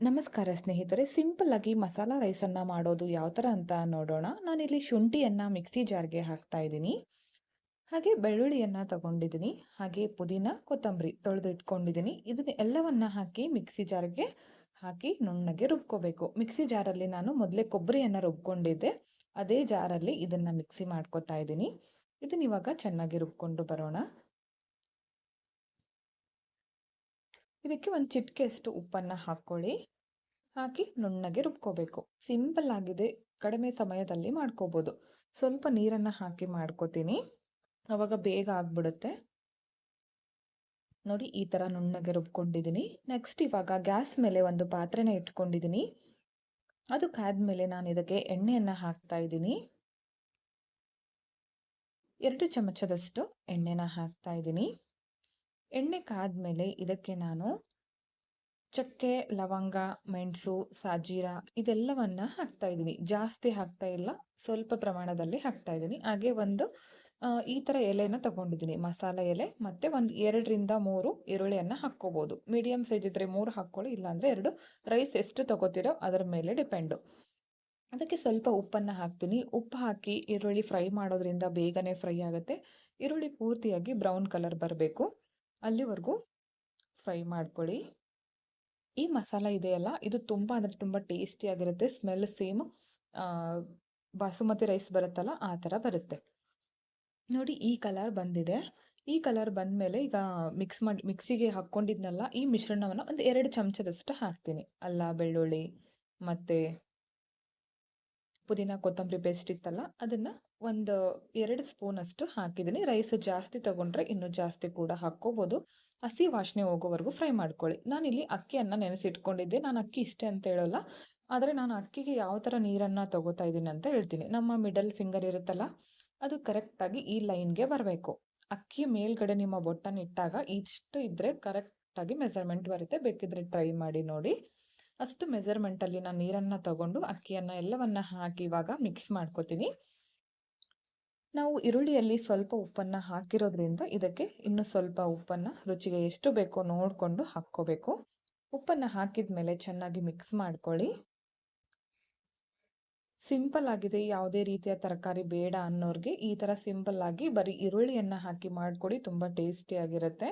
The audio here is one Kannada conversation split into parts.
ನಮಸ್ಕಾರ ಸ್ನೇಹಿತರೆ, ಸಿಂಪಲ್ ಆಗಿ ಮಸಾಲಾ ರೈಸನ್ನು ಮಾಡೋದು ಯಾವ ಥರ ಅಂತ ನೋಡೋಣ. ನಾನಿಲ್ಲಿ ಶುಂಠಿಯನ್ನು ಮಿಕ್ಸಿ ಜಾರ್ಗೆ ಹಾಕ್ತಾ ಇದ್ದೀನಿ. ಹಾಗೆ ಬೆಳ್ಳುಳ್ಳಿಯನ್ನು ತಗೊಂಡಿದ್ದೀನಿ. ಹಾಗೆ ಪುದೀನ, ಕೊತ್ತಂಬರಿ ತೊಳೆದು ಇಟ್ಕೊಂಡಿದ್ದೀನಿ. ಇದನ್ನ ಎಲ್ಲವನ್ನ ಹಾಕಿ ಮಿಕ್ಸಿ ಜಾರ್ಗೆ ಹಾಕಿ ನುಣ್ಣಗೆ ರುಬ್ಕೋಬೇಕು. ಮಿಕ್ಸಿ ಜಾರಲ್ಲಿ ನಾನು ಮೊದಲೇ ಕೊಬ್ಬರಿಯನ್ನು ರುಬ್ಕೊಂಡಿದ್ದೆ. ಅದೇ ಜಾರಲ್ಲಿ ಇದನ್ನು ಮಿಕ್ಸಿ ಮಾಡ್ಕೊತಾ ಇದ್ದೀನಿ. ಇದನ್ನ ಇವಾಗ ಚೆನ್ನಾಗಿ ರುಬ್ಕೊಂಡು ಬರೋಣ. ಇದಕ್ಕೆ ಒಂದು ಚಿಟಿಕೆಯಷ್ಟು ಉಪ್ಪನ್ನು ಹಾಕ್ಕೊಳ್ಳಿ. ಹಾಕಿ ನುಣ್ಣಗೆ ರುಬ್ಕೋಬೇಕು. ಸಿಂಪಲ್ ಆಗಿದೆ, ಕಡಿಮೆ ಸಮಯದಲ್ಲಿ ಮಾಡ್ಕೋಬೋದು. ಸ್ವಲ್ಪ ನೀರನ್ನು ಹಾಕಿ ಮಾಡ್ಕೋತೀನಿ, ಅವಾಗ ಬೇಗ ಆಗ್ಬಿಡುತ್ತೆ. ನೋಡಿ, ಈ ಥರ ನುಣ್ಣಗೆ ರುಬ್ಕೊಂಡಿದ್ದೀನಿ. ನೆಕ್ಸ್ಟ್ ಇವಾಗ ಗ್ಯಾಸ್ ಮೇಲೆ ಒಂದು ಪಾತ್ರೆನ ಇಟ್ಕೊಂಡಿದ್ದೀನಿ. ಅದು ಕಾದ್ಮೇಲೆ ನಾನು ಇದಕ್ಕೆ ಎಣ್ಣೆಯನ್ನು ಹಾಕ್ತಾ ಇದ್ದೀನಿ. 2 ಚಮಚದಷ್ಟು ಎಣ್ಣೆನ ಹಾಕ್ತಾ ಇದ್ದೀನಿ. ಎಣ್ಣೆ ಕಾದ್ಮೇಲೆ ಇದಕ್ಕೆ ನಾನು ಚಕ್ಕೆ, ಲವಂಗ, ಮೆಣಸು, ಸಾಜೀರ ಇದೆಲ್ಲವನ್ನ ಹಾಕ್ತಾ ಇದ್ದೀನಿ. ಜಾಸ್ತಿ ಹಾಕ್ತಾ ಇಲ್ಲ, ಸ್ವಲ್ಪ ಪ್ರಮಾಣದಲ್ಲಿ ಹಾಕ್ತಾ ಇದ್ದೀನಿ. ಹಾಗೆ ಒಂದು ಈ ಥರ ಎಲೆನ ತಗೊಂಡಿದ್ದೀನಿ, ಮಸಾಲೆ ಎಲೆ. ಮತ್ತು ಒಂದು 2ರಿಂದ 3 ಈರುಳ್ಳಿಯನ್ನು ಹಾಕ್ಕೋಬೋದು. ಮೀಡಿಯಮ್ ಸೈಜ್ ಇದ್ದರೆ 3 ಹಾಕ್ಕೊಳ್ಳಿ, ಇಲ್ಲಾಂದರೆ 2. ರೈಸ್ ಎಷ್ಟು ತಗೋತೀರೋ ಅದರ ಮೇಲೆ ಡಿಪೆಂಡು. ಅದಕ್ಕೆ ಸ್ವಲ್ಪ ಉಪ್ಪನ್ನು ಹಾಕ್ತೀನಿ. ಉಪ್ಪು ಹಾಕಿ ಈರುಳ್ಳಿ ಫ್ರೈ ಮಾಡೋದ್ರಿಂದ ಬೇಗನೆ ಫ್ರೈ ಆಗುತ್ತೆ. ಈರುಳ್ಳಿ ಪೂರ್ತಿಯಾಗಿ ಬ್ರೌನ್ ಕಲರ್ ಬರಬೇಕು, ಅಲ್ಲಿವರೆಗೂ ಫ್ರೈ ಮಾಡ್ಕೊಳ್ಳಿ. ಈ ಮಸಾಲ ಇದೆಯಲ್ಲ, ಇದು ತುಂಬ ಅಂದರೆ ತುಂಬ ಟೇಸ್ಟಿಯಾಗಿರುತ್ತೆ. ಸ್ಮೆಲ್ ಸೇಮ್ ಬಾಸುಮತಿ ರೈಸ್ ಬರುತ್ತಲ್ಲ, ಆ ಥರ ಬರುತ್ತೆ. ನೋಡಿ, ಈ ಕಲರ್ ಬಂದಿದೆ. ಈ ಕಲರ್ ಬಂದಮೇಲೆ ಈಗ ಮಿಕ್ಸಿಗೆ ಹಾಕ್ಕೊಂಡಿದ್ನಲ್ಲ, ಈ ಮಿಶ್ರಣವನ್ನು ಒಂದು 2 ಚಮಚದಷ್ಟು ಹಾಕ್ತೀನಿ. ಅಲ್ಲ, ಬೆಳ್ಳುಳ್ಳಿ ಮತ್ತು ಪುದೀನ ಕೊತ್ತಂಬರಿ ಪೇಸ್ಟ್ ಇತ್ತಲ್ಲ, ಅದನ್ನು ಒಂದು 2 ಸ್ಪೂನಷ್ಟು ಹಾಕಿದ್ದೀನಿ. ರೈಸ್ ಜಾಸ್ತಿ ತೊಗೊಂಡ್ರೆ ಇನ್ನೂ ಜಾಸ್ತಿ ಕೂಡ ಹಾಕ್ಕೋಬೋದು. ಹಸಿ ವಾಸನೆ ಹೋಗೋವರೆಗೂ ಫ್ರೈ ಮಾಡ್ಕೊಳ್ಳಿ. ನಾನಿಲ್ಲಿ ಅಕ್ಕಿಯನ್ನು ನೆನೆಸಿಟ್ಕೊಂಡಿದ್ದೆ. ನಾನು ಅಕ್ಕಿ ಇಷ್ಟೇ ಅಂತ ಹೇಳೋಲ್ಲ, ಆದರೆ ನಾನು ಅಕ್ಕಿಗೆ ಯಾವ ಥರ ನೀರನ್ನು ತೊಗೋತಾ ಇದ್ದೀನಿ ಅಂತ ಹೇಳ್ತೀನಿ. ನಮ್ಮ ಮಿಡಲ್ ಫಿಂಗರ್ ಇರುತ್ತಲ್ಲ, ಅದು ಕರೆಕ್ಟಾಗಿ ಈ ಲೈನ್ಗೆ ಬರಬೇಕು. ಅಕ್ಕಿ ಮೇಲ್ಗಡೆ ನಿಮ್ಮ ಬೊಟ್ಟನ್ನು ಇಟ್ಟಾಗ ಇಷ್ಟು ಇದ್ದರೆ ಕರೆಕ್ಟಾಗಿ ಮೆಜರ್ಮೆಂಟ್ ಬರುತ್ತೆ. ಬೇಕಿದ್ರೆ ಟ್ರೈ ಮಾಡಿ ನೋಡಿ. ಅಷ್ಟು ಮೆಜರ್ಮೆಂಟಲ್ಲಿ ನಾನು ನೀರನ್ನು ತಗೊಂಡು ಅಕ್ಕಿಯನ್ನು ಎಲ್ಲವನ್ನ ಹಾಕಿ ಇವಾಗ ಮಿಕ್ಸ್ ಮಾಡ್ಕೋತೀನಿ. ನಾವು ಈರುಳ್ಳಿಯಲ್ಲಿ ಸ್ವಲ್ಪ ಉಪ್ಪನ್ನು ಹಾಕಿರೋದ್ರಿಂದ ಇದಕ್ಕೆ ಇನ್ನೂ ಸ್ವಲ್ಪ ಉಪ್ಪನ್ನು ರುಚಿಗೆ ಎಷ್ಟು ಬೇಕೋ ನೋಡಿಕೊಂಡು ಹಾಕ್ಕೋಬೇಕು. ಉಪ್ಪನ್ನು ಹಾಕಿದ ಮೇಲೆ ಚೆನ್ನಾಗಿ ಮಿಕ್ಸ್ ಮಾಡ್ಕೊಳ್ಳಿ. ಸಿಂಪಲ್ ಆಗಿದೆ, ಯಾವುದೇ ರೀತಿಯ ತರಕಾರಿ ಬೇಡ ಅನ್ನೋರಿಗೆ ಈ ಥರ ಸಿಂಪಲ್ ಆಗಿ ಬರೀ ಈರುಳ್ಳಿಯನ್ನು ಹಾಕಿ ಮಾಡಿಕೊಡಿ, ತುಂಬ ಟೇಸ್ಟಿಯಾಗಿರುತ್ತೆ.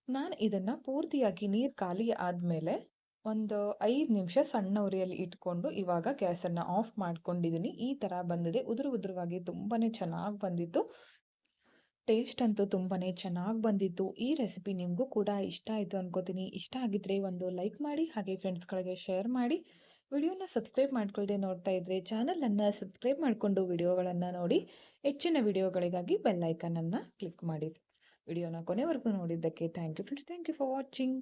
ನಾನು ಇದನ್ನು ಪೂರ್ತಿಯಾಗಿ ನೀರು ಖಾಲಿ ಆದಮೇಲೆ ಒಂದು 5 ನಿಮಿಷ ಸಣ್ಣ ಉರಿಯಲ್ಲಿ ಇಟ್ಕೊಂಡು ಇವಾಗ ಗ್ಯಾಸನ್ನು ಆಫ್ ಮಾಡ್ಕೊಂಡಿದ್ದೀನಿ. ಈ ಥರ ಬಂದಿದೆ, ಉದುರುವಾಗಿ ತುಂಬಾ ಚೆನ್ನಾಗಿ ಬಂದಿತ್ತು. ಟೇಸ್ಟ್ ಅಂತೂ ತುಂಬಾ ಚೆನ್ನಾಗಿ ಬಂದಿತ್ತು. ಈ ರೆಸಿಪಿ ನಿಮಗೂ ಕೂಡ ಇಷ್ಟ ಆಯಿತು ಅನ್ಕೋತೀನಿ. ಇಷ್ಟ ಆಗಿದ್ರೆ ಒಂದು ಲೈಕ್ ಮಾಡಿ, ಹಾಗೆ ಫ್ರೆಂಡ್ಸ್ಗಳಿಗೆ ಶೇರ್ ಮಾಡಿ. ವಿಡಿಯೋನ ಸಬ್ಸ್ಕ್ರೈಬ್ ಮಾಡ್ಕೊಳ್ಳದೆ ನೋಡ್ತಾ ಇದ್ದರೆ ಚಾನಲನ್ನು ಸಬ್ಸ್ಕ್ರೈಬ್ ಮಾಡಿಕೊಂಡು ವಿಡಿಯೋಗಳನ್ನು ನೋಡಿ. ಹೆಚ್ಚಿನ ವಿಡಿಯೋಗಳಿಗಾಗಿ ಬೆಲ್ ಐಕನನ್ನು ಕ್ಲಿಕ್ ಮಾಡಿ. ವಿಡಿಯೋನ ಕೊನೆವರೆಗೂ ನೋಡಿದ್ದಕ್ಕೆ thank you friends. Thank you for watching.